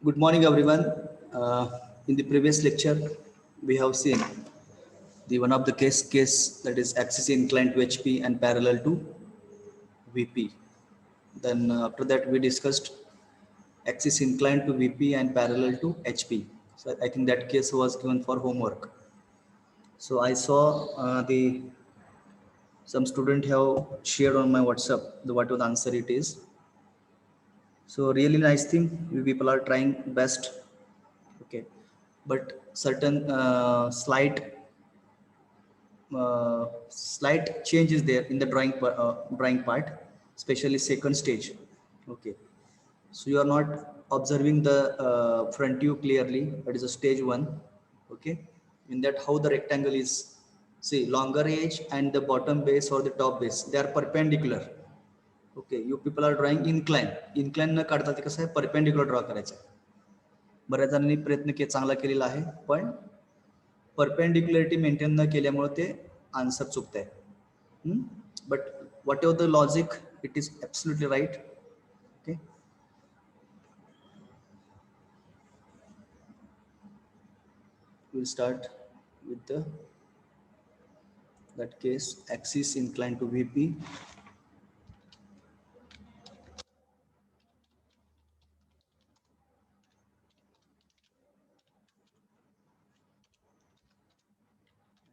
Good morning, everyone. In the previous lecture, we have seen the one of the case that is axis inclined to HP and parallel to VP. Then after that, we discussed axis inclined to VP and parallel to HP. So I think that case was given for homework. So I saw the some student have shared on my WhatsApp the what the answer it is. So really nice thing. You people are trying best. Okay, but certain slight changes there in the drawing part, especially second stage. Okay, so you are not observing the front view clearly. That is a stage one. Okay, in that how the rectangle is, see, longer edge and the bottom base or the top base, they are perpendicular. Okay, you people are drawing incline न काढता ते कसं आहे, perpendicular draw करायचं. बऱ्याच जणांनी प्रयत्न चांगला केलेला आहे, पण परपेंडिक्युलरिटी मेंटेन न केल्यामुळे ते आन्सर चुकत आहे. But whatever the logic, it is absolutely right. Okay, we'll start with that case, axis inclined to VP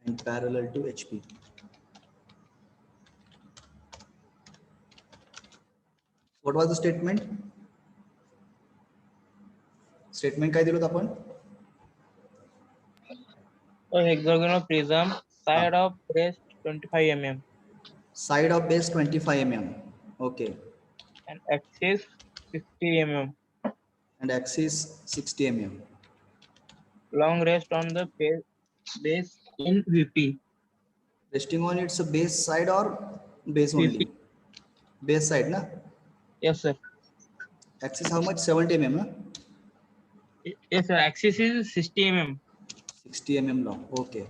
and parallel to HP. What was the statement? Statement काय दिलं आपण? A hexagonal prism, side of base 25 mm. Side of base 25 mm. Okay. And axis 60 mm. And axis 60 mm. Long rest on the base in VP. Resting on its base side or base only? VP. Base side, na? Yes, sir. Axis how much? 70 mm, na? Yes, sir. Axis is 60 mm. 60 mm long. Okay.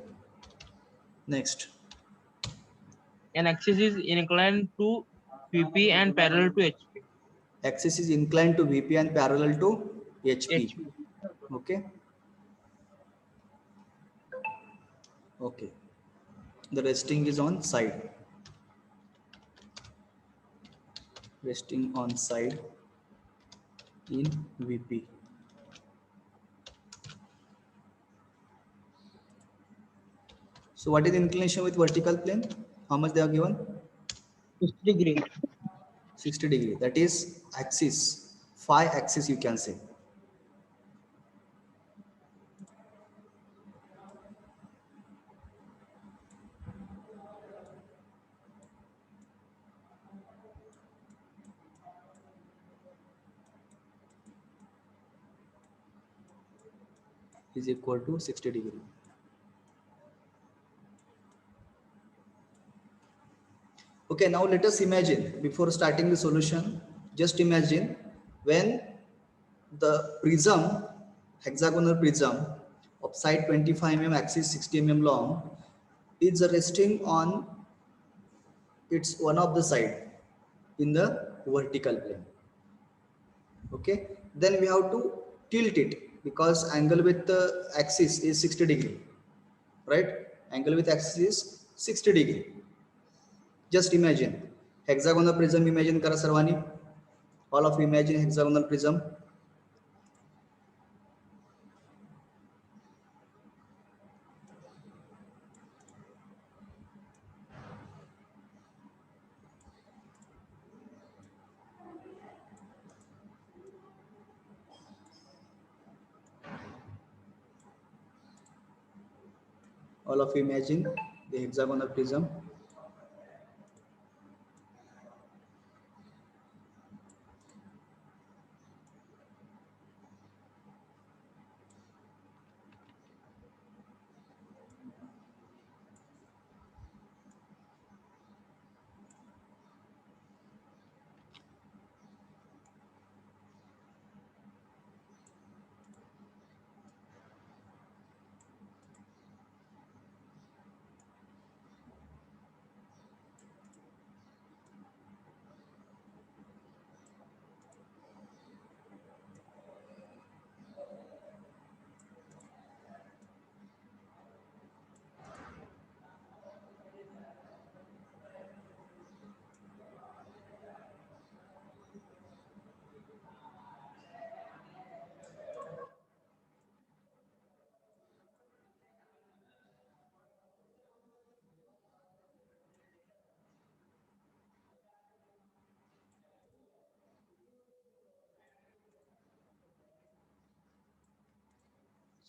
Next. And axis is inclined to VP and parallel to HP. Axis is inclined to VP and parallel to HP. Okay. Okay. The resting is on side. Resting on side in VP. So what is the inclination with vertical plane? How much they are given? 60 degree. 60 degree. That is axis. Phi axis you can say. Is equal to 60 degree. Okay, now let us imagine, before starting the solution, just imagine when the prism, hexagonal prism of side 25 mm, axis 60 mm long, is resting on its one of the side in the vertical plane. Okay, then we have to tilt it because angle with the axis is 60 degree, right? Angle with axis is 60 degree. Just imagine hexagonal prism. Imagine करा सर्वांनी. All of you imagine hexagonal prism. All of you imagine the hexagonal prism.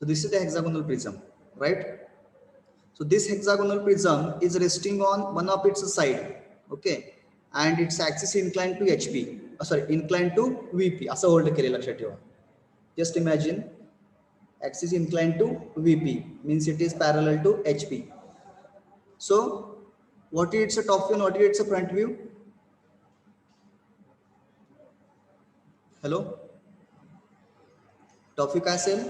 So this is the hexagonal prism, right? So this hexagonal prism is resting on one of its side, okay, and its axis inclined to HP, sorry, inclined to VP. असं hold केले लक्षात ठेवा. Just imagine axis inclined to VP means it is parallel to HP. So what is its top view and what is its front view? Hello, top view काय असेल?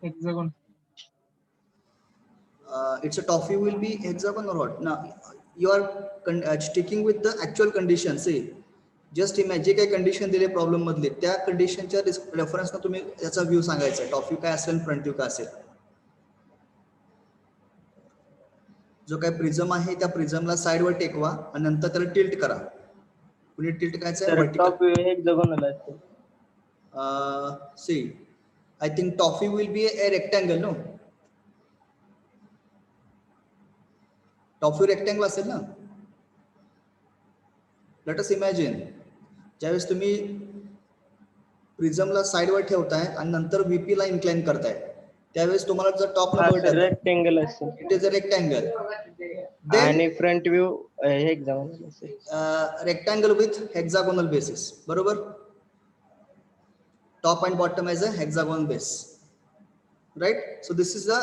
Hexagon. Its a top view will be hexagon or what? Now you are sticking with the actual condition. See, just imagine जे काही condition दिले problem मधले त्या कंडिशनच्या रेफरन्सनं तुम्ही याचा view सांगायचा. टॉप व्ह्यू काय असेल, फ्रंट व्ह्यू काय असेल. जो काय प्रिझम आहे त्या प्रिझमला साईडवर टेकवा आणि नंतर त्याला टिल्ट करा. कुणी टिल्ट करायचं hexagonal असते. See I think top view will be a rectangle. No, top view rectangle असेल ना. लेट अस इमॅजिन ज्यावेळेस तुम्ही प्रिझमला साईडवर ठेवताय आणि नंतर व्हीपी ला इन्क्लाइन करताय त्यावेळेस तुम्हाला जर टॉपला बघितलं रेक्टेंगल असेल, इट इज अ रेक्टँगल. आणि फ्रंट व्ह्यू हेक्सागोनल असेल. रेक्टँगल विथ हेक्सागोनल बेसिस, बरोबर. Top and bottom as a hexagonal base, right? So this is the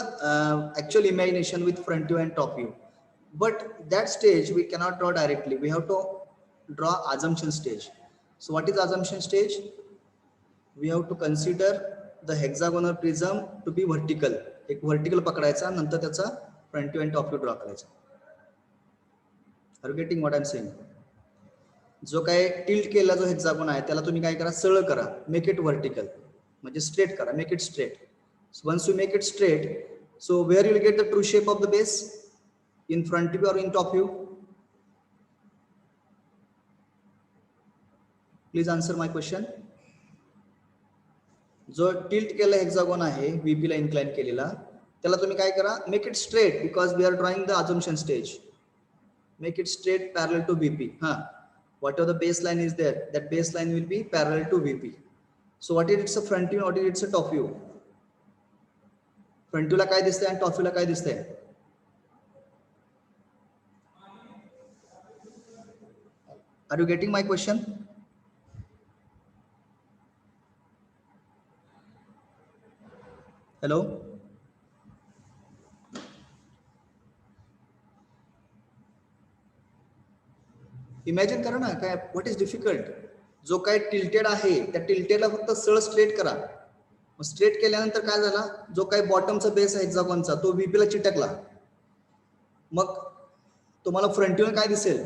actual imagination with front view and top view. But that stage we cannot draw directly. We have to draw assumption stage. So what is assumption stage? We have to consider the hexagonal prism to be vertical. एक vertical पकडायचा, नंतर त्याचा front view and top view draw करायचा. Are you getting what I'm saying? जो काय tilt केलेला जो hexagon आहे त्याला तुम्ही काय करा, सरळ करा, मेक इट वर्टिकल, म्हणजे स्ट्रेट करा, make it straight. Once you make it straight, so where you'll get the true shape of the base, in front view और in top view? Please answer my question. जो tilt केलेला hexagon आहे VP ला incline केलेला त्याला तुम्ही काय करा, make it straight because we are drawing the assumption stage. Make it straight parallel to VP. Whatever the baseline is there, that baseline will be parallel to VP. So what is its a front view, what is its a top view? Front view ला काय दिसतंय आणि top view ला काय दिसतंय? Are you getting my question? Hello? Imagine करा ना, काय what is difficult. जो काय टिल्टेड आहे त्या टिल्टेडला फक्त सरळ स्ट्रेट करा. मग स्ट्रेट केल्यानंतर काय झाला, जो काय बॉटमचा बेस आहे हेक्सागोनचा तो व्हीपी ला चिटकला. मग तुम्हाला फ्रंट व्ह्यू काय दिसेल?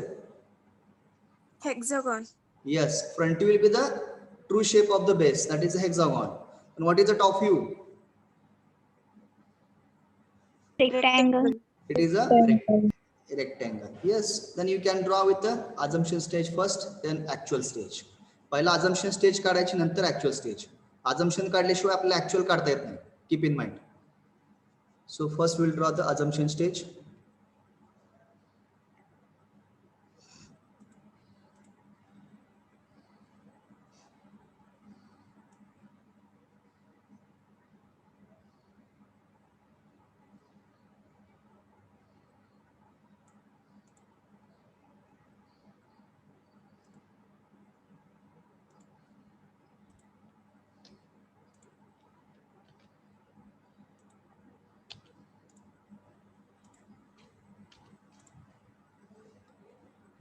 Hexagon. Yes, front view will be the true shape of the base, that is a hexagon. And what is the top view? Rectangle. It is a rectangle. Yes, then you can draw with the assumption stage first, then actual stage. पहिला assumption stage काढायची, नंतर actual stage. Assumption काढल्याशिवाय आपल्याला actual काढता येत नाही. Keep in mind. So first we'll draw the assumption stage.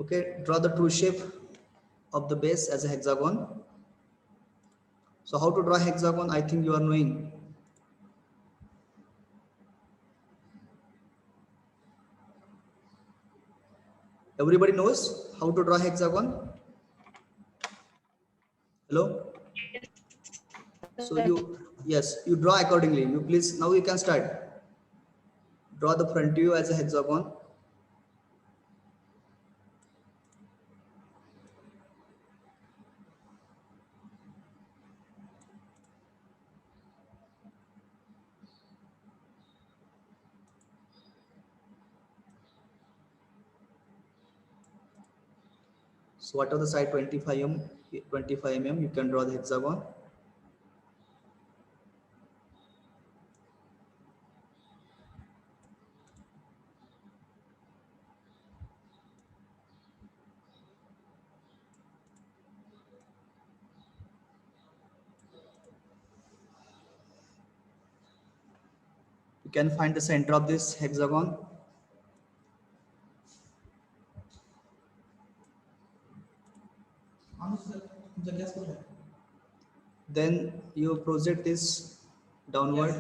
Okay, draw the true shape of the base as a hexagon. So how to draw hexagon, I think you are knowing. Everybody knows how to draw hexagon? Hello? So yes, you draw accordingly. You please, now you can start. Draw the front view as a hexagon. So whatever the side 25 mm, you can draw the hexagon. You can find the center of this hexagon. Then you project this downward.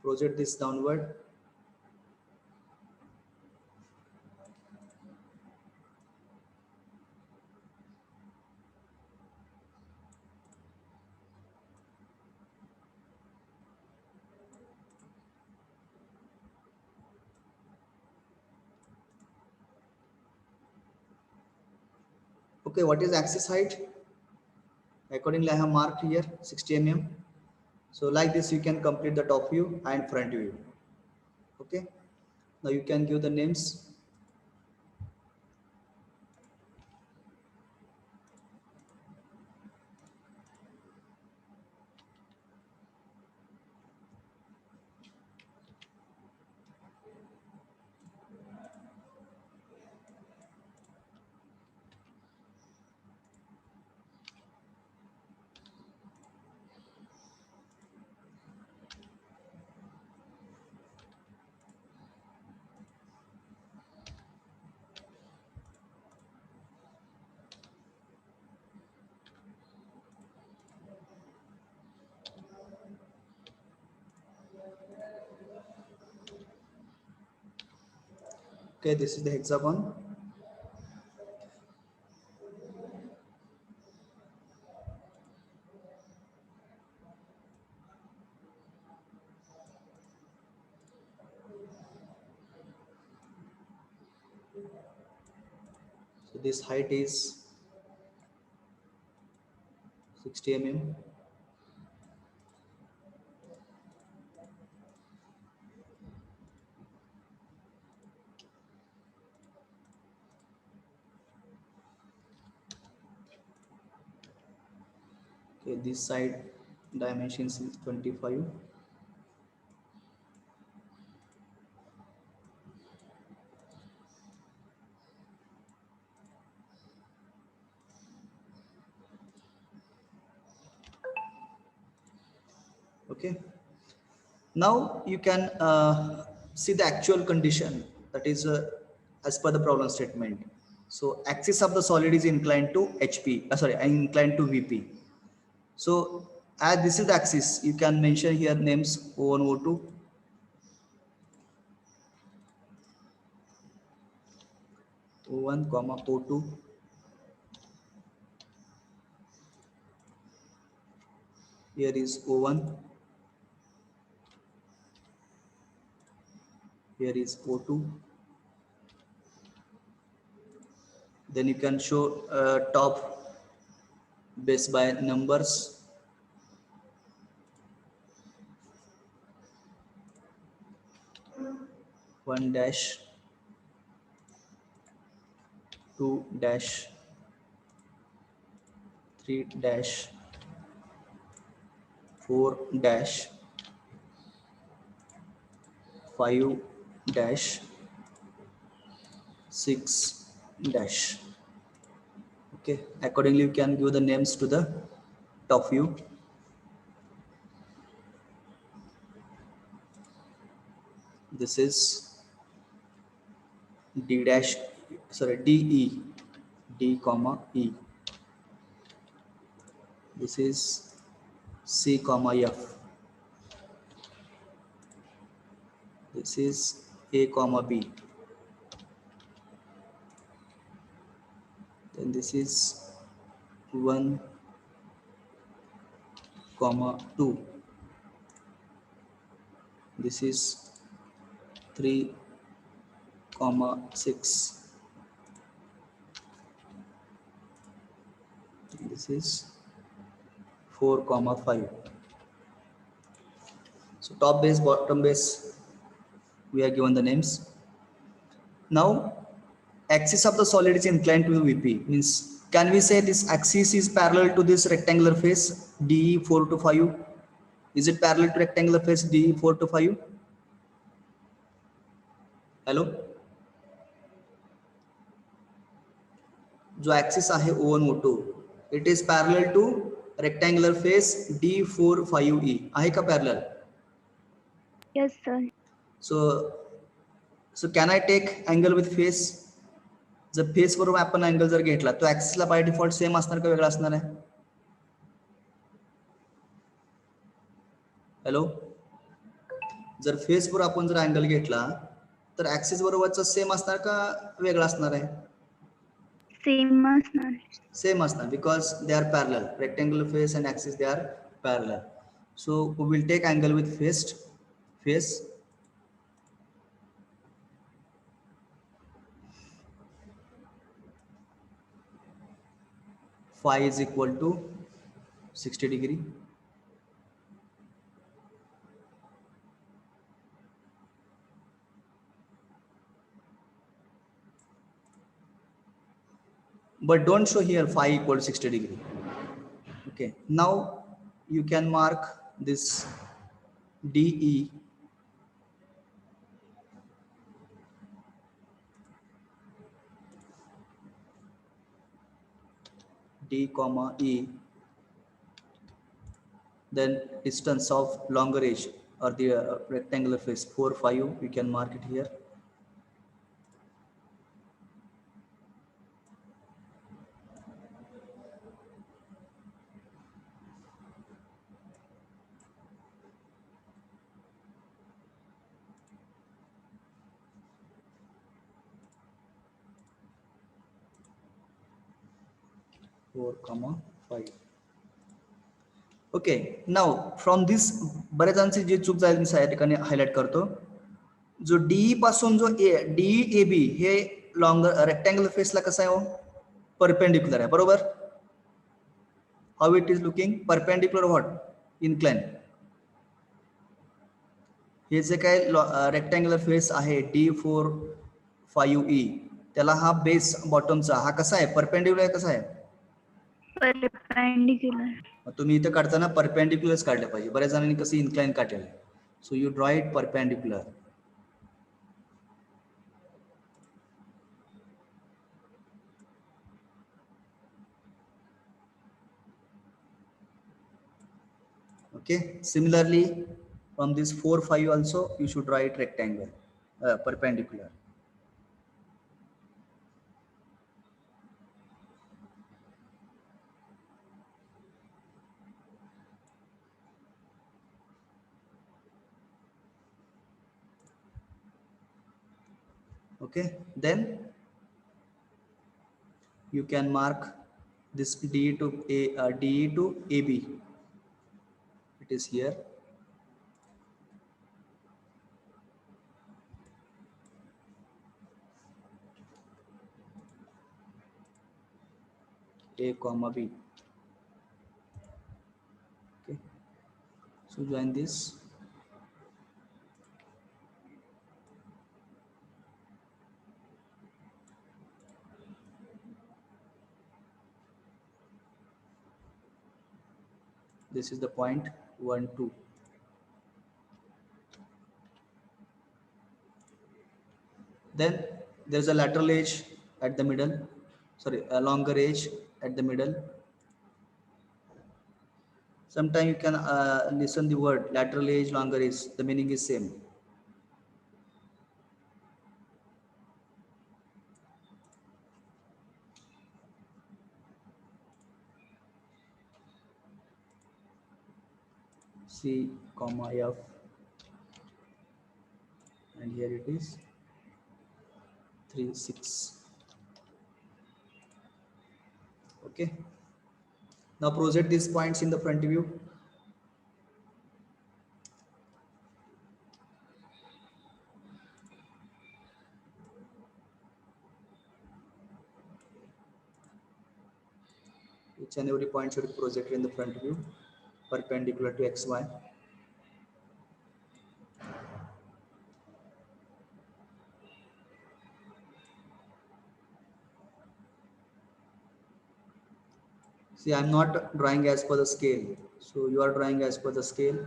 Project this downward. Okay, what is axis height? Accordingly, I have marked here 60 mm. So like this, you can complete the top view and front view. Okay. Now you can give the names. Okay, this is the hexagon. So this height is 60 mm. Okay, this side dimensions is 25. Okay. Now you can see the actual condition, that is as per the problem statement. So axis of the solid is inclined to HP, sorry, inclined to VP. So as this is the axis, you can mention here names O1, O2. O1, comma O2. Here is O1. Here is O2. Then you can show top base by numbers. One dash, two dash, three dash, four dash, five dash, six dash. Okay, accordingly you can give the names to the top view. This is D dash, sorry, DE, D comma E. This is C comma F. This is A comma B. Then this is 1 comma 2. This is 3 comma 6. This is 4 comma 5. So top base, bottom base, we are given the names. Now axis of the solid is inclined to VP. Means, can we say this axis is parallel to this rectangular face DE 4 to 5? Is it parallel to rectangular face DE 4 to 5? Hello? जो axis आहे O1 O2, it is parallel to rectangular face D4 5E. आहे का parallel? Yes, sir. So can I take angle with face? जर face बरोबर आपण angle जर घेतला तो ऍक्सिसला बाय डिफॉल्ट सेम असणार का वेगळा असणार आहे? हॅलो, जर फेस बरोबर आपण जर अँगल घेतला तर ऍक्सिस बरोबरचा सेम असणार का वेगळा असणार आहे? Same असणार. Same asna, because they are parallel. Rectangular face and axis, they are parallel. So we will take angle with face. Phi is equal to 60 degree. But don't show here phi equal to 60 degree. Okay, now you can mark this DE D comma E, then distance of longer edge or the rectangular face 4 5, we can mark it here. Four comma 5. Okay, now from this बरेचजणांची जी चूक झाली मी या ठिकाणी highlight करतो. जो D पासून जो डी ए बी हे लॉंगर रेक्टँगुलर फेसला कसं आहे हो? परपेंडिक्युलर आहे, बरोबर? How it is looking? Perpendicular what? Incline. हे जे काय रेक्टँगुलर फेस आहे D4 5E, त्याला हा बेस बॉटमचा हा कसा आहे? परपेंडिक्युलर आहे, कसा आहे? Perpendicular. तुम्ही इथे काढताना परपेंडिक्युलरच काढले पाहिजे. बऱ्याच जणांनी कसं इन्क्लाइन काढलेलं. So you draw it perpendicular. Okay, similarly from this 4 5 also you should draw it rectangle, perpendicular. Okay, then you can mark this D to AB. It is here. A comma B. Okay, so join this. This is the point 1 2. Then there's a lateral edge at the middle, sorry, a longer edge at the middle. Sometimes you can listen the word lateral edge, longer edge, the meaning is same. C comma F, and here it is 3 6. Okay, now project these points in the front view. Each and every point should be projected in the front view perpendicular to XY. See, I'm not drawing as per the scale. So you are drawing as per the scale.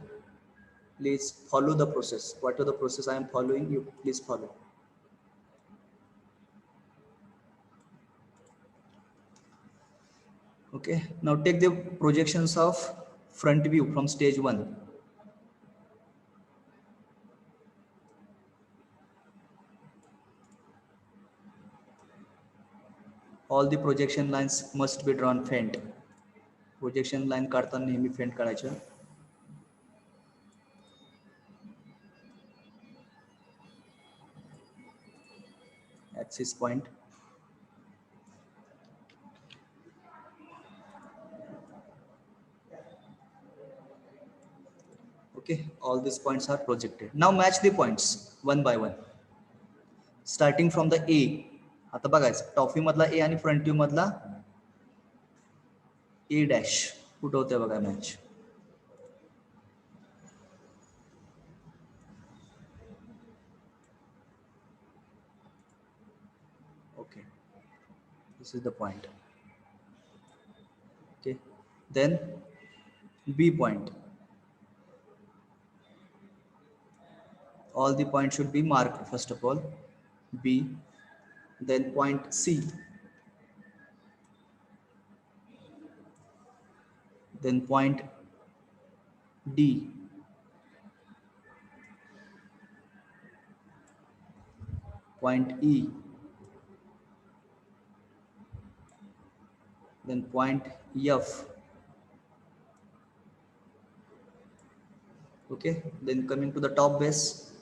Please follow the process. Whatever the process I am following, you please follow. Okay, now take the projections of front view from stage 1. All the projection lines must be drawn faint. Projection line काढताना नेहमी faint काढायचं. Axis point. Okay, all these points are projected. Now match the points one by one. Starting from the A. आता बघायचं top view मधला A आणि front view मधला A dash कुठं होतंय बघा match. Okay, this is the point. Okay, then B point. All the points should be marked first of all. B, then point C, then point D, point E, then point F. Okay, then coming to the top base,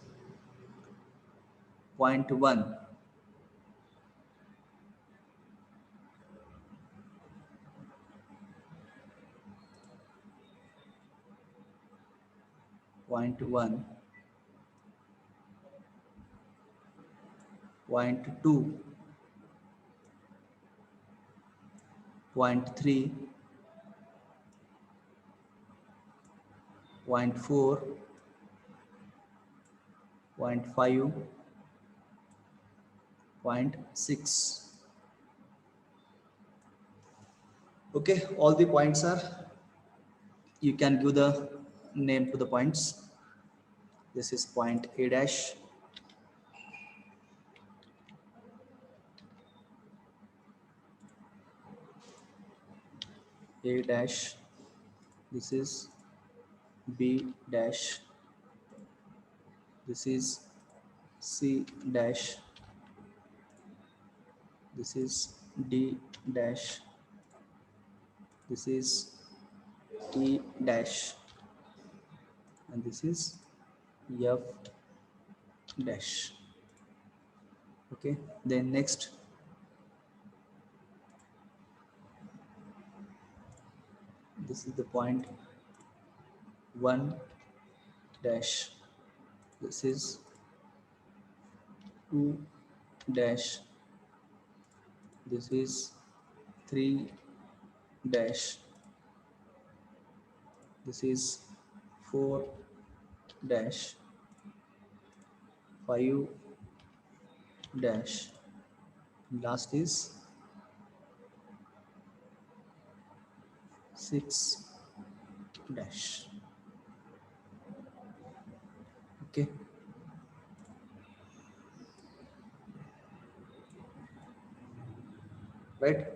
point 1, point 1, point 2, point 3, point 4, point 5, point 6. Okay, all the points are, you can give the name to the points. This is point A dash, A dash, this is B dash, this is C dash, this is D dash, this is E dash, and this is F dash. Okay, then next this is the point 1 dash, this is 2 dash, this is 3 dash, this is 4 dash, 5 dash, last is 6 dash. Okay, right,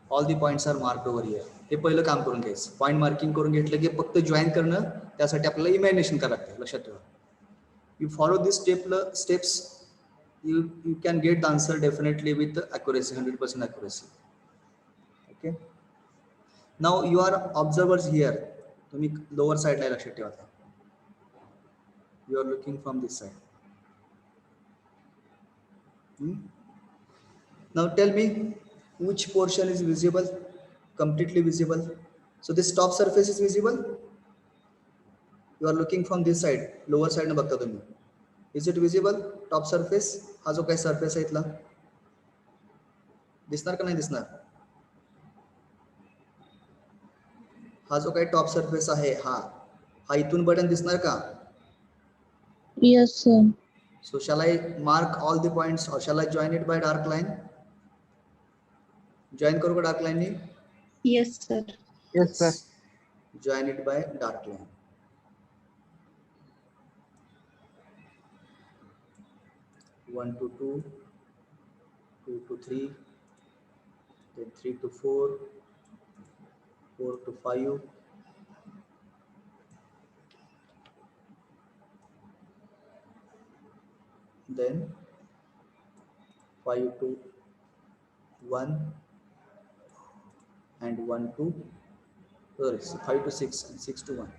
all the points are marked over here. हे पहिलं काम करून घ्यायचं. Point marking करून घेतलं की फक्त join करणं, त्यासाठी आपल्याला इमॅजिनेशन करावं लागतं. लक्षात ठेवा. You follow these steps, you can get the answer definitely with accuracy, 100% accuracy. Okay, now you are observers here. तुम्ही lower side ला लक्षात ठेवा. You are looking from this side. Now tell me which portion is visible, completely visible. So this top surface is visible. You are looking from this side, lower side न बघता तुम्ही. Is it visible? Top surface, हा जो काही surface आहे इथला दिसणार का नाही दिसणार? हा जो काही top surface आहे हा इथून बटन दिसणार का? Yes, sir. So shall I mark all the points or shall I join it by dark line? Join करू का dark line knee? Yes, sir. Yes, sir. Join it by dark line. 1 to 2, 2 to 3, then 3 to 4, 4 to 5, then 5 to 1, and 1 to, sorry, 5 to 6 and 6 to 1.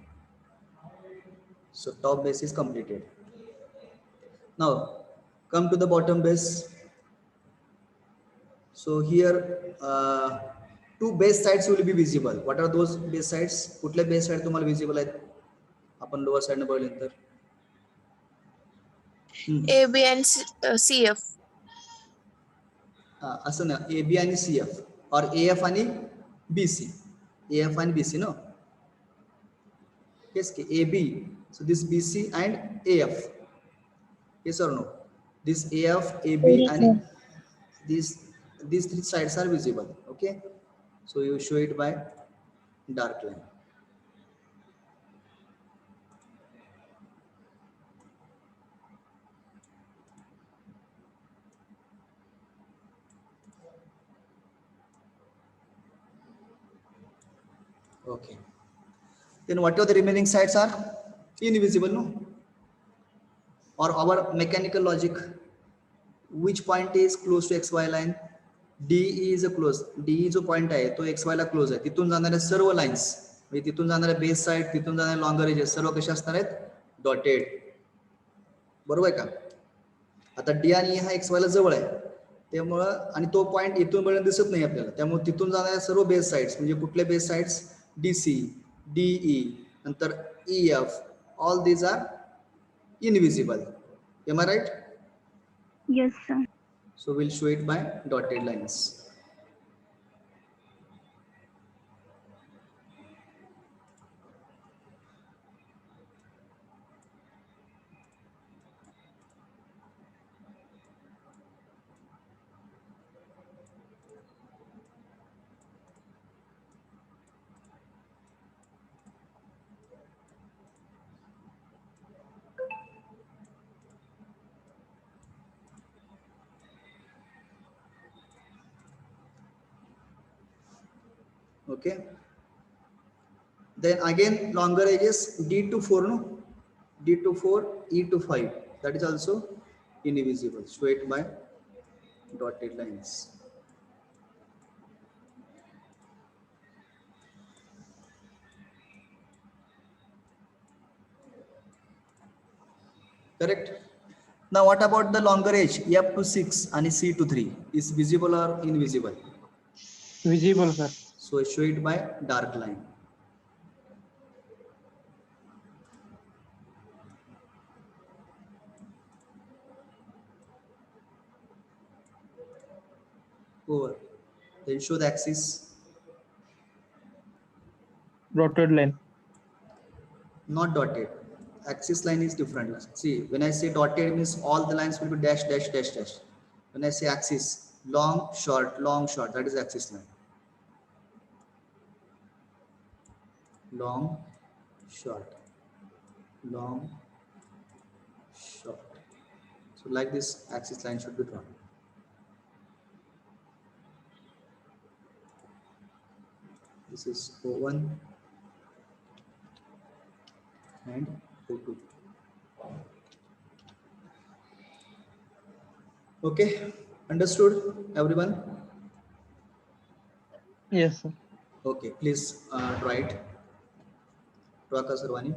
So top base is completed. Now come to the bottom base. So here two base sides will be visible. What are those base sides? कुठले base side तुम्हाला visible आहेत? आपण lower side ने बघितलं तर AB and CF. असं ना, AB आणि CF or AF आणि BC. AF and BC, no? Yes, AB. So this BC and AF. Yes or no? This AF, AB Yes, sir. and these three sides are visible. Okay, so you show it by dark line. Okay, then what are the remaining sides are invisible, no? Or our mechanical logic, which point is close to xy line? D is a close. D जो point आहे तो xy ला close आहे. तिथून जाणाऱ्या सर्व lines म्हणजे तिथून जाणाऱ्या base side, तिथून जाणाऱ्या लॉंगर एजेस सर्व कशा असणार आहेत? डॉटेड. बरोबर आहे का? आता डी आणि हा xy ला जवळ आहे, त्यामुळं आणि तो पॉईंट इथून पर्यंत दिसत नाही आपल्याला, त्यामुळे तिथून जाणाऱ्या सर्व बेस साइड्स म्हणजे कुठले बेस साइड्स? DC, DE, नंतर EF, all these are invisible. Am I right? Yes, sir. So we'll show it by dotted lines. Okay, then again longer edges D to 4, no? D to 4, E to 5, that is also invisible. Show it by dotted lines. Correct. Now what about the longer edge F to 6 and C to 3? Is visible or invisible? Visible, sir. So show it by dark line. Over. Then show the axis. Dotted line. Not dotted. Axis line is different. See, when I say dotted means all the lines will be dash, dash, dash, dash. When I say axis, long, short, that is axis line. Long, short, long, short. So like this axis line should be drawn. This is O1 and O2. Okay, understood everyone? Yes, sir. Okay, please draw it. Draw ka Sarvani.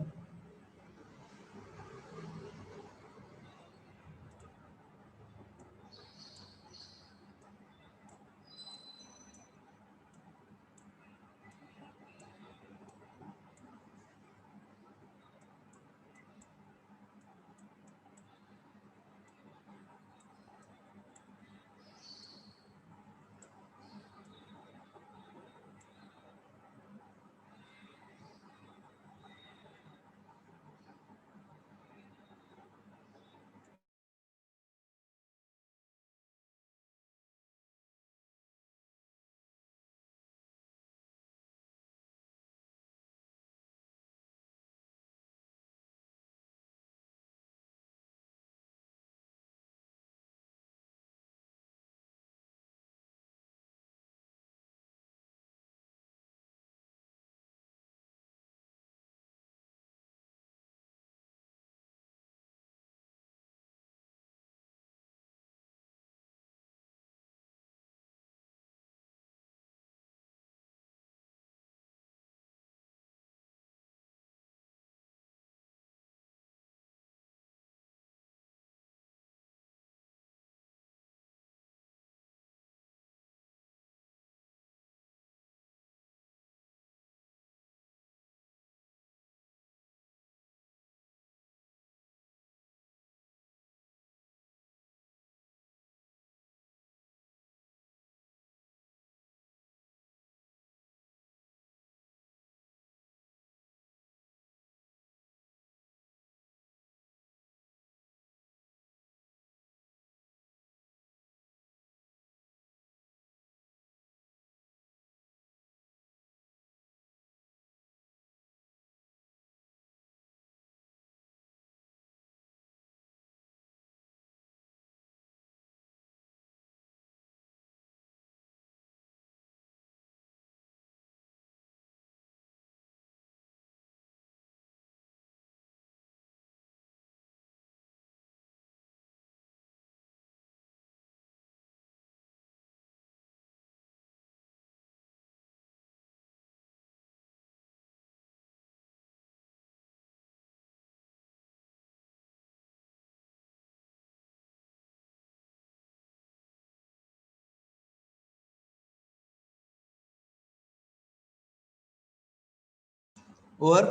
over?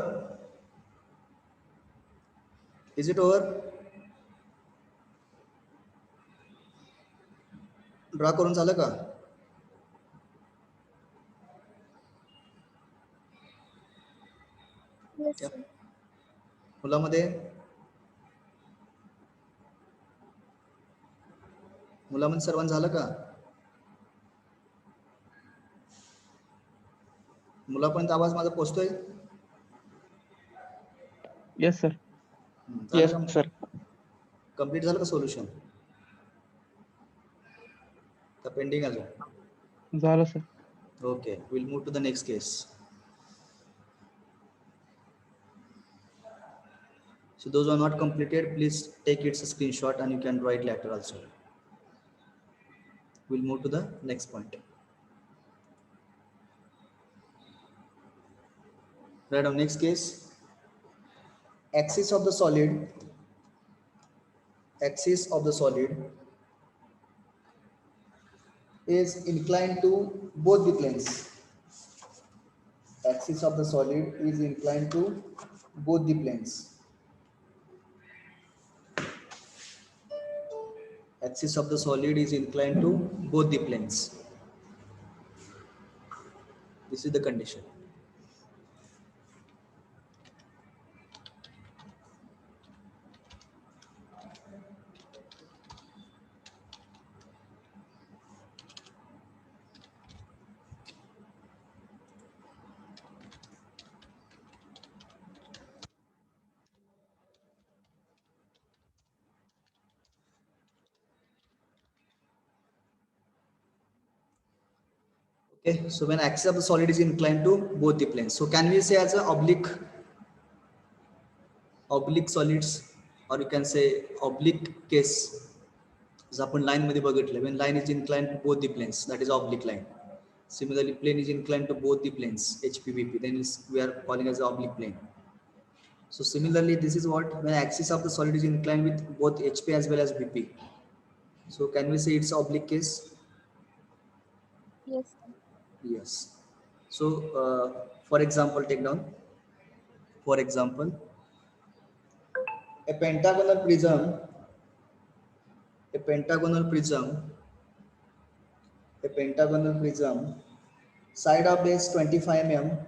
Is it over? Draw करून झालं का? Yes, क्या? sir. मुलामध्ये सर्वांना झालं का? मुलापर्यंत आवाज माझा पोहोचतोय? Yes sir. झालं येस का? सर. कंप्लीट झालं का सोल्युशन? का पेंडिंग अजून? झालं sir. Okay, we'll move to the next case. So those who are not completed, please take its a screenshot and you can write later also. We'll move to the next point. Right, on next case, axis of the solid is inclined to both the planes. Axis of the solid is inclined to both the planes. Axis of the solid is inclined to both the planes. This is the condition. Okay, so when axis of the solid is inclined to both the planes, so can we say as a oblique solids, or you can say oblique case. जर आपण line मध्ये बघितलं, when line is inclined to both the planes, that is oblique line. Similarly, plane is inclined to both the planes, HP, VP, then we are calling as oblique plane. So similarly, this is what when axis of the solid is inclined with both HP as well as VP. So can we say it's oblique case? Yes, sir. Yes. So for example, take down. For example, a pentagonal prism, a pentagonal prism, side of base 25 mm,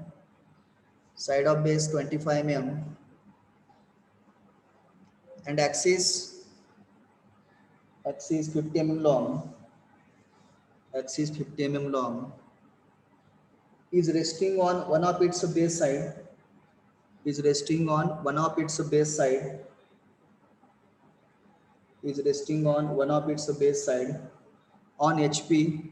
side of base 25 mm, and axis 50 mm long, axis 50 mm long, is resting on one of its base side, is resting on one of its base side, is resting on one of its base side on HP,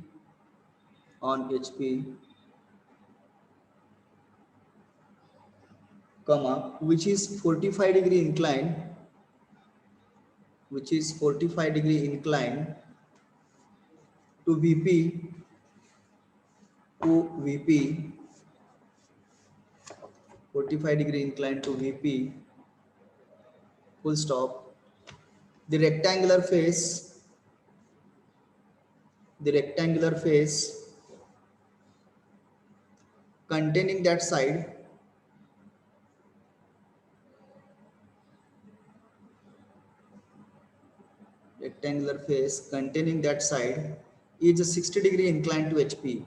comma, which is 45 degree inclined, which is 45 degree inclined to VP, to VP, 45 degree inclined to VP, full stop. The rectangular face, containing that side, rectangular face containing that side is 60 degree inclined to HP,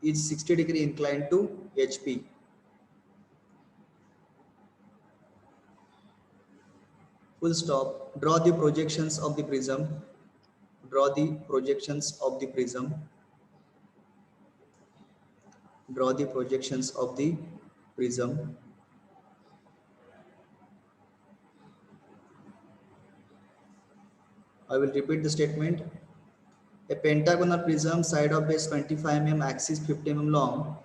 is 60 degree inclined to HP. Full stop. Draw the projections of the prism. Draw the projections of the prism. Draw the projections of the prism. I will repeat the statement. A pentagonal prism, side of base 25 mm, axis 50 mm long,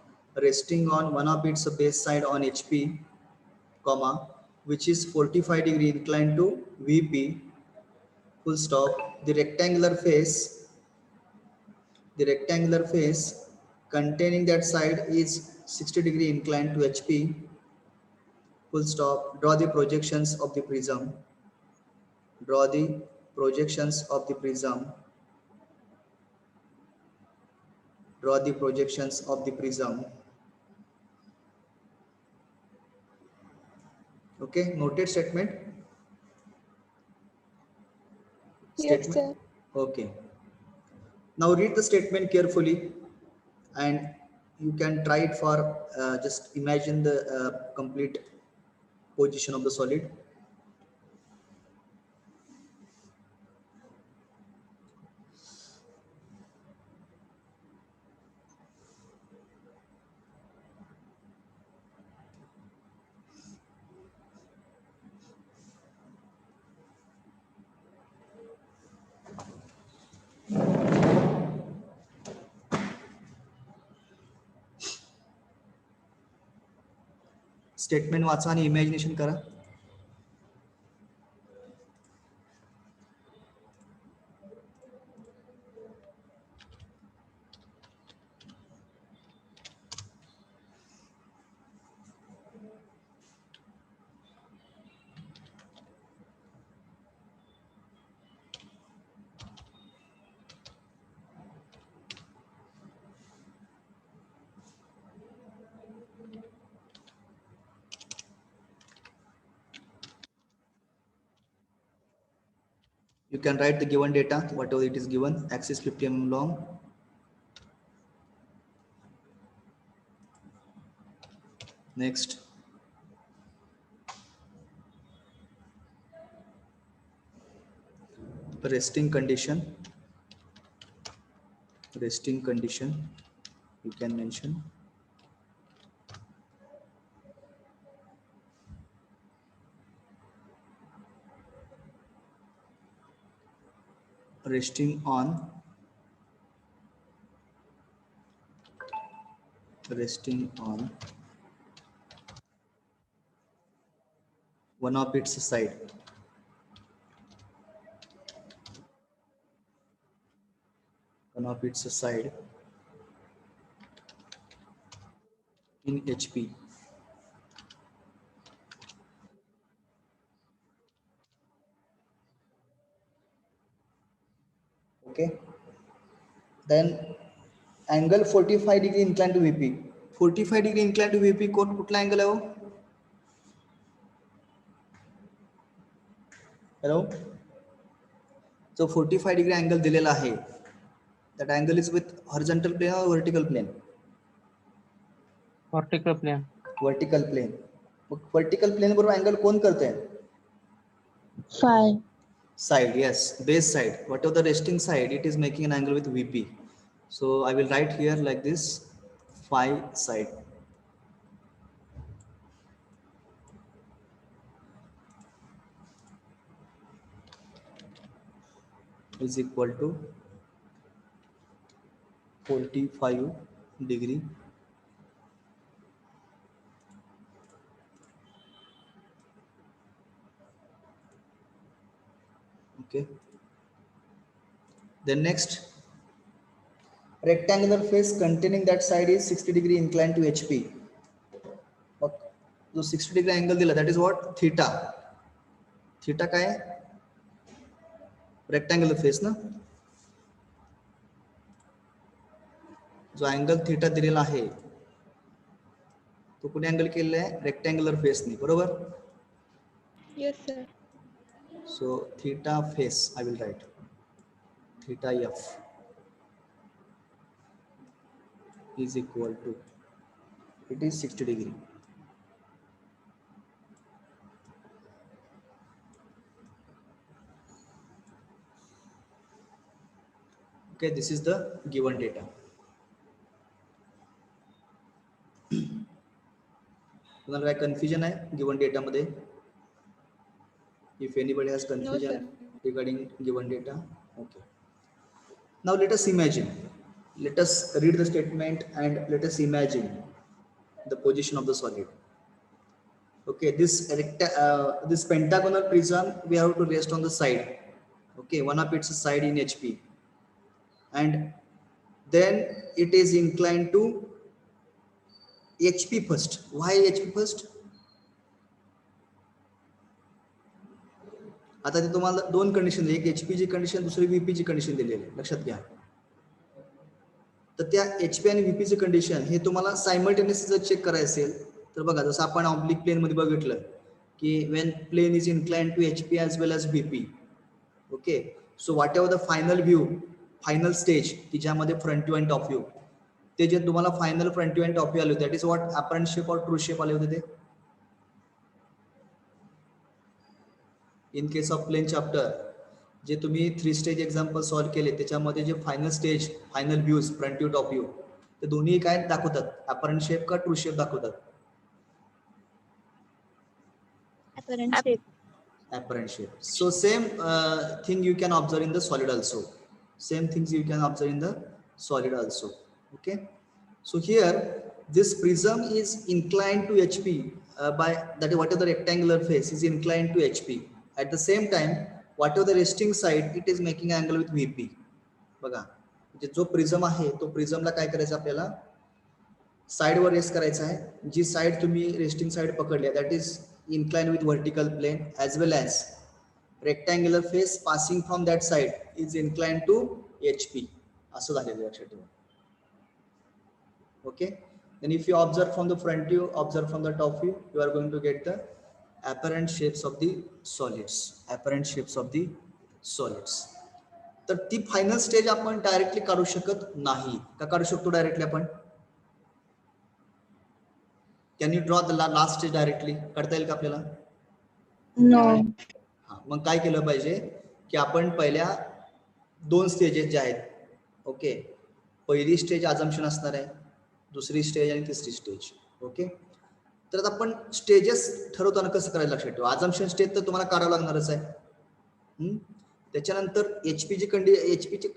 resting on one of its base side on HP, comma, which is 45 degree inclined to VP, full stop. The rectangular face containing that side is 60 degree inclined to HP, full stop. Draw the projections of the prism. Draw the projections of the prism. Draw the projections of the prism. Okay, noted statement. Yes, sir. Okay. Now read the statement carefully, and you can try it for just imagine the complete position of the solid. Statement वाचा आणि imagination करा. You can write the given data, whatever it is given. Axis 50 mm long. Next. Resting condition. Resting condition. You can mention. Resting on. Resting on one of its side. One of its side in HP. Okay. Then angle 45 degree inclined to VP. 45 degree inclined to VP कोण कुठला angle आहे हो? Hello, जो 45 degree angle दिलेला आहे, that angle is with horizontal plane or vertical plane? Vertical plane. Vertical plane. Mug vertical plane बरोबर angle कोण करते? Phi. Side, yes, base side. Whatever the resting side, it is making an angle with VP. So I will write here like this: phi side is equal to 45 degree okay. Then next, rectangular face containing that side is 60 degree inclined to HP. जो 60 degree angle दिला, that is what? Theta. Theta काय आहे? Rectangular face ना. जो angle theta दिलेला आहे तो कुठे अँगल केलेला आहे? रेक्टँग्युलर फेसनी, बरोबर? Yes, sir. So theta face, I will write theta f is equal to, it is 60 degree. Okay, this is the given data. तुम्हाला काय कन्फ्युजन आहे गिवन डेटा मध्ये? If anybody has confusion regarding given data, okay. Now let us imagine. Let us read the statement and let us imagine the position of the solid. Okay, this pentagonal prism we have to rest on the side. Okay, one of its side in HP, and then it is inclined to HP first. Why HP first? आता ते तुम्हाला दोन condition, एक HP ची condition, दुसरी VP ची condition दिलेली आहे, लक्षात घ्या. तर त्या HP आणि VP ची कंडिशन हे तुम्हाला सायमल्टेनियसली जर चेक करायचं असेल तर बघा, जसं आपण ऑब्लिक प्लेन मध्ये बघितलं की when plane is inclined to HP as well as BP. Okay, so whatever the final view, final stage की ज्यामध्ये फ्रंट व्ह्यू आणि टॉप व्ह्यू, ते जे तुम्हाला फायनल फ्रंट व्ह्यू आणि टॉप व्ह्यू आले होते, that is what apparent shape और ट्रू शेप आले होते ते. In case of plane chapter जे तुम्ही 3 स्टेज एक्झाम्पल सॉल्व्ह केले त्याच्यामध्ये जे final stage, final views, front view, top view, ते दोन्ही काय दाखवतात, अपरंट शेप का ट्रू शेप दाखवतात? Apparent shape. Apparent shape. So same thing you can observe in the solid also. Same things you can observe in the solid also. Okay. So here this prism is inclined to HP by that is whatever the rectangular face is inclined to HP. At the same time, whatever the resting side, it is making angle with VP. बघा, म्हणजे जो prism आहे तो प्रिझमला काय करायचं आपल्याला, साइडवर rest करायचा आहे. जी साइड तुम्ही रेस्टिंग साइड पकडली आहे that is inclined with vertical plane as well as rectangular face passing from that side is inclined to HP. असं झालेलं लक्षात ठेवा. Okay, then if you observe from the front view, observe from the top view, you are going to get the apparent shapes of the solids. Apparent shapes of the solids. तर ती final stage आपण directly काढू शकत नाही का? काढू शकतो directly आपण? Can you draw the last stage directly? काढता येईल का आपल्याला? No. हा, मग काय केलं पाहिजे की आपण पहिल्या 2 स्टेजेस ज्या आहेत, ओके, पहिली स्टेज अझम्पशन असणार आहे, दुसरी स्टेज आणि तिसरी स्टेज. ओके, तर आता आपण स्टेजेस ठरवताना कसं करायला लक्षात ठेवा. अझम्पशन स्टेज तर तुम्हाला काढावं लागणारच आहे. त्याच्यानंतर एचपीची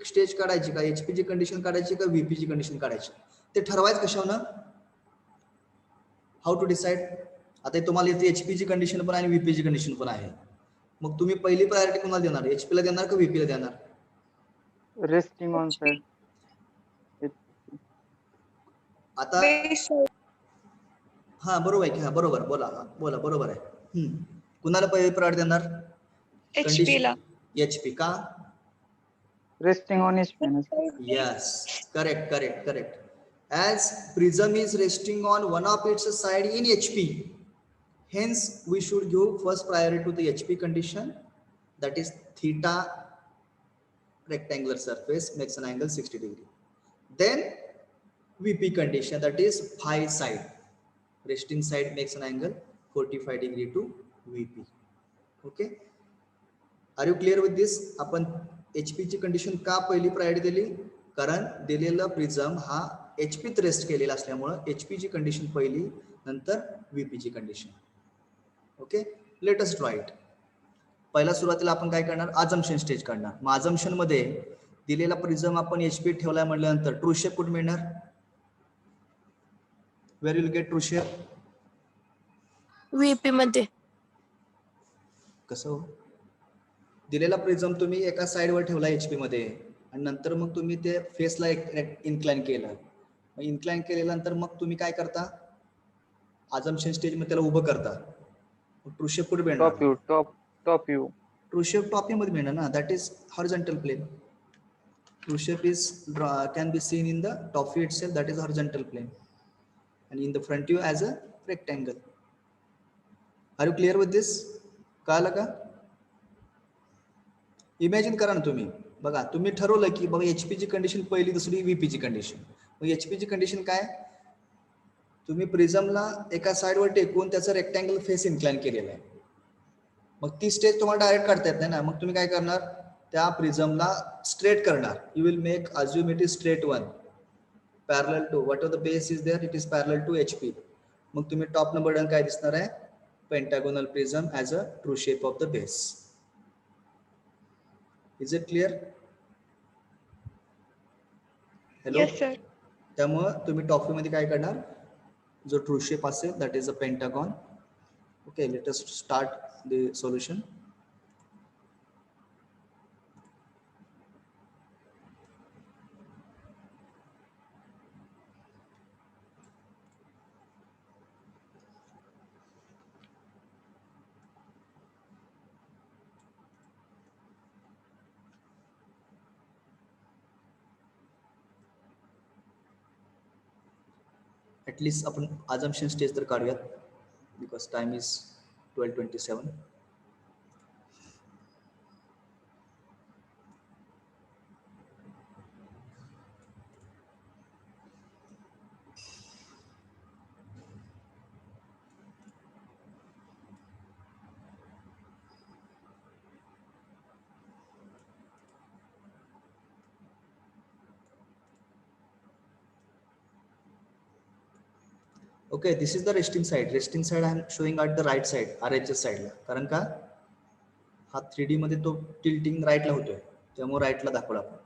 स्टेज काढायची का, एचपीची कंडिशन काढायची का, व्हीपीची कंडिशन काढायची, ते ठरवायचं कशावर? How to decide? आता तुम्हाला इथे एचपीची कंडिशन पण आणि व्हीपीची कंडिशन पण आहे. मग तुम्ही पहिली प्रायोरिटी कोणाला देणार, एचपी ला देणार का व्हीपी ला देणार? Resting on side. आता हा बरोबर आहे की, हा बरोबर, बोला बोला, बरोबर आहे. कुणाला पहिली प्रायोरिटी देणार? HP ला. एचपी का? Resting on HP. Yes, correct. As prism is resting on one of its side in HP, hence we should give first priority to the HP condition, that is theta rectangular surface makes an angle 60 degree. Then VP condition, that is phi side, resting side makes an angle 45 degree to VP. Okay, are you clear with this? आपण HP ची condition का पहिली priority दिली? कारण दिलेला prism हा HP rest केलेला असल्यामुळे HP ची कंडिशन पहिली, नंतर VP ची condition. Okay, let us draw it. पहिला सुरुवातीला आपण काय करणार, अझम्पशन स्टेज काढणार. मग अझम्पशन मध्ये दिलेला प्रिझम आपण HP ठेवलाय म्हटल्यानंतर ट्रू शेप कुठे मिळणार? Where will get true shape? VP मध्ये. कसं हो? दिलेला प्रिझम तुम्ही एका साइडवर ठेवला HP मध्ये आणि नंतर मग तुम्ही ते फेसला इन्क्लाइन केलं. मग इन्क्लाइन केल्यानंतर मग तुम्ही काय करता, अझम्पशन स्टेज मध्ये त्याला उभं करता. ट्रू शेप कुठे मिळणार? Top view. True shape top view मध्ये मिळणार ना, that is horizontal plane. True shape is can be seen in the top view itself, that is horizontal plane, and in the front view as a rectangle. Are you clear with this? कळलं का? Imagine करा ना तुम्ही. बघा, तुम्ही ठरवलं की बघा HP ची कंडिशन पहिली, दुसरी VP ची कंडिशन. मग HP ची कंडिशन काय, तुम्ही प्रिझमला एका साइडवर टेकून त्याचा रेक्टँगल फेस इन्क्लाइन केलेला आहे. मग ती स्टेज तुम्हाला डायरेक्ट काढता येत नाही ना, मग तुम्ही काय करणार, त्या प्रिझमला स्ट्रेट करणार. You will make assume it is straight one parallel to whatever the base is there, it is parallel to HP. मग तुम्ही टॉप नंबर डन काय दिसणार आहे, pentagonal prism as a true shape of the base. Is it clear? Hello. Yes sir. त्यामुळं तुम्ही top view मध्ये काय करणार, जो ट्रू शेप असेल that is a pentagon. Okay, let us start the solution. At least आपण अझम्पशन स्टेज तर काढूयात, because time is 12:27. Okay, this is the resting side. Resting side I am showing at the right side, RHS side ला. कारण का हा 3D मध्ये तो tilting right ला होतोय, त्यामुळे right ला दाखवला आपण.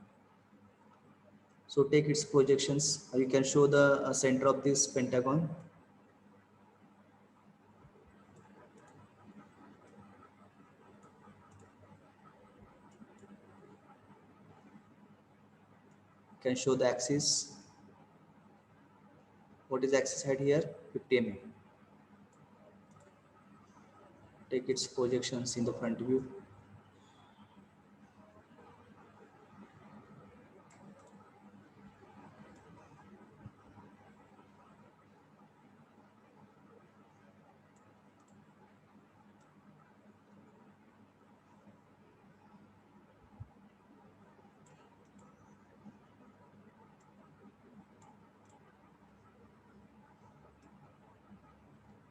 So take its projections. You can show the center of this pentagon. You can show the axis. What is the axis height here? 50 mm. Take its projections in the front view.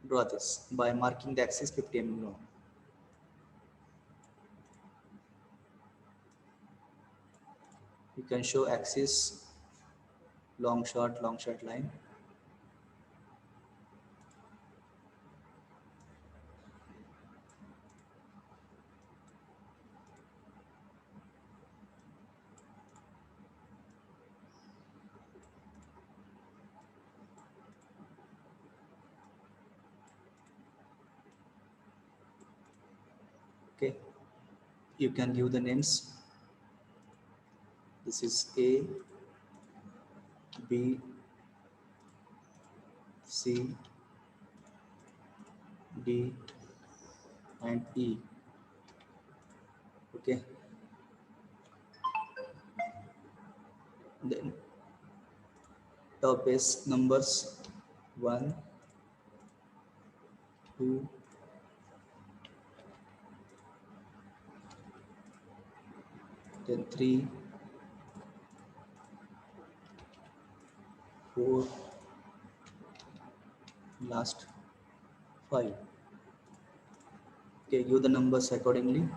Draw this by marking the axis 50 mm long. You can show axis long short line. Okay, you can give the names. This is A, B, C, D, and E. Okay. Then top is numbers 1, 2, 3, 4, last 5. Okay, give the numbers accordingly.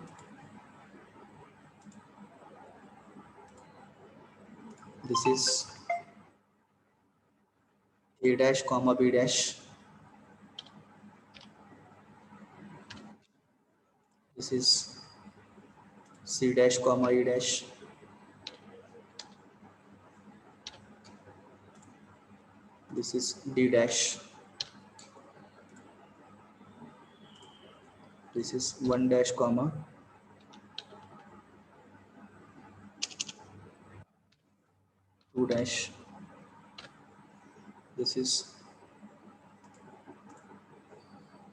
This is A dash comma B dash. This is C dash comma E dash. This is D dash. This is 1 dash comma 2 dash. This is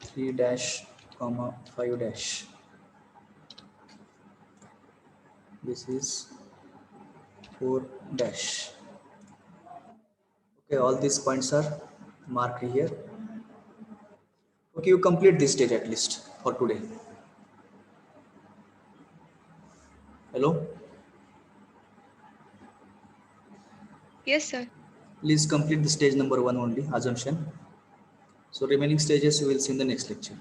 3 dash comma 5 dash. This is 4 dash. Okay, all these points are marked here. Okay, you complete this stage at least for today. Hello? Yes, sir. Please complete the stage number 1 only, assumption. So remaining stages you will see in the next lecture.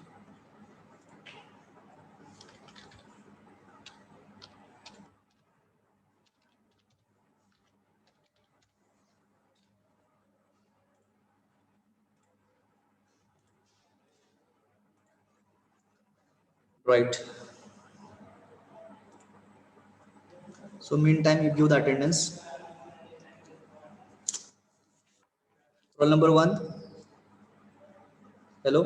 Right. So meantime you give the attendance. Roll number 1. Hello?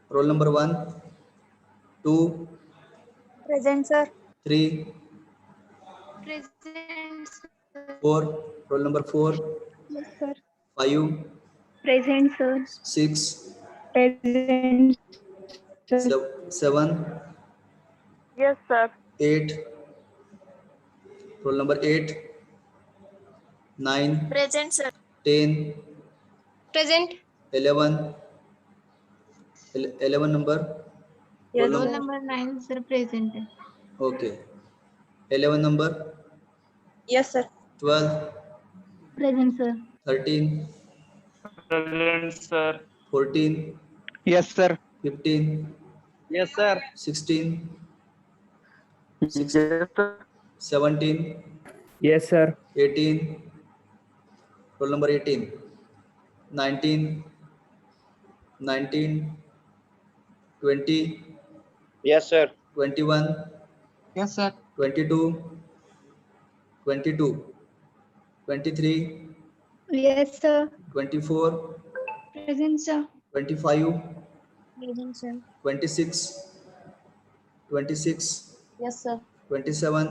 Roll number 1, 2, Present, sir. 3, Present, sir. 4. Roll number 4, Yes, sir. 5, Present, sir. 6, Present, sir. 7, Yes, sir. 8. Roll number 8, 9, Present, sir. 10, Present. 11, 11 number. Yes, Roll sir. Roll number 9, sir, present. Okay. 11 number. Yes, sir. 12, Present, sir. 13, Present, sir. 14, Yes, sir. 15, Yes, sir. 16, Yes, sir. 17, Yes, sir. 18. Roll number 18. 19, 19, 20, Yes, sir. 21, Yes, sir. 22, 22, 23, Yes, sir. 24, Present, sir. 25, Present, sir. 26, 26, Yes, sir. 27,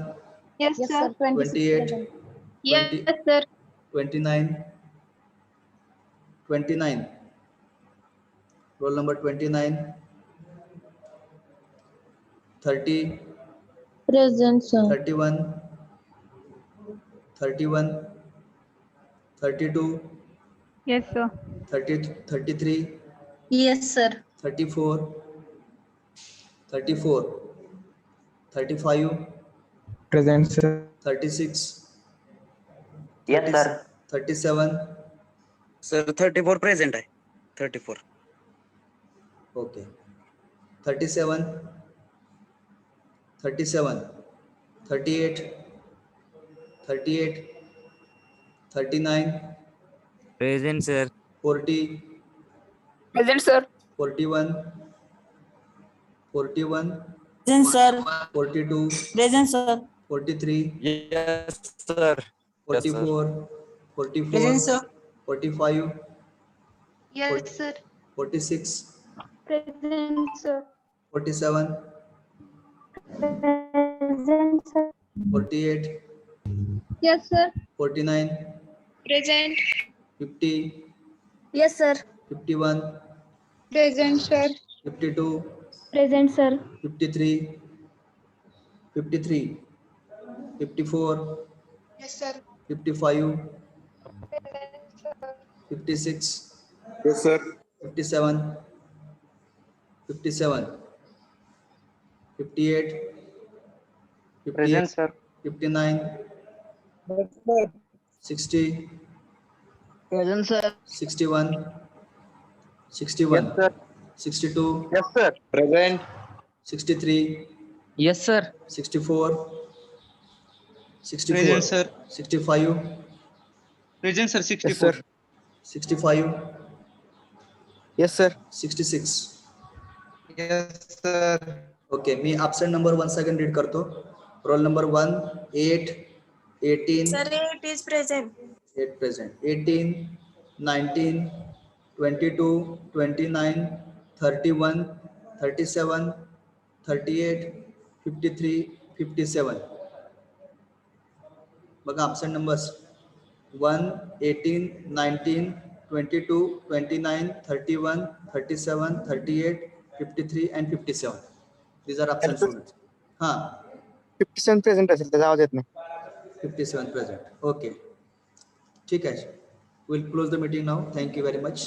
Yes, Yes, sir. sir. 26 28, present. Yes, 20, sir. 29, 29. Roll number 29, 30, Present, sir. 31, 31, 32, Yes, sir. 30, 33, Yes, sir. 34, 34, 35, Present, sir. 36, Yes, 30, sir. 37. Sir, 34 present आहे. 34. Okay. 37, 37, 38, 38, 39, Present, sir. 40, Present, sir. 41, 41, Present, sir. 42, Present, sir. 43, Yes, sir. Yes, sir. 44, 44, Present, sir. 45, Yes, sir. 46, Present, sir. 47, Present, sir. 48, Yes, sir. 49, Present. 50, Yes, sir. 51, Present, sir. 52, Present, sir. 53, 53, 54, Yes, sir. 55, 56, Yes, sir. 57, 57, 58, 58, Present, sir. 59, 60, Present, sir. 61, Yes, 61, sir. 62, Yes, sir. Present. 63, Yes, sir. 64, 64, Present, sir. 65, Present, sir. Yes, 64. sir. 65, Yes, sir. 66. Yes, sir. Okay मी absent number one second read करतो. Roll number 1, 8, 18, Sir, it is present. 8 present, 18, 19, 22, 29, 31, 37, 38, 53, 57. बघा absent numbers 1, 18, 19, 22, 29, 31, 37, 38, 53 and 57. These are absent students. हाँ 50% present असेल त्याचा आवाज येत नाही. 57 present. Okay. ठीक है. We'll close the meeting now. Thank you very much.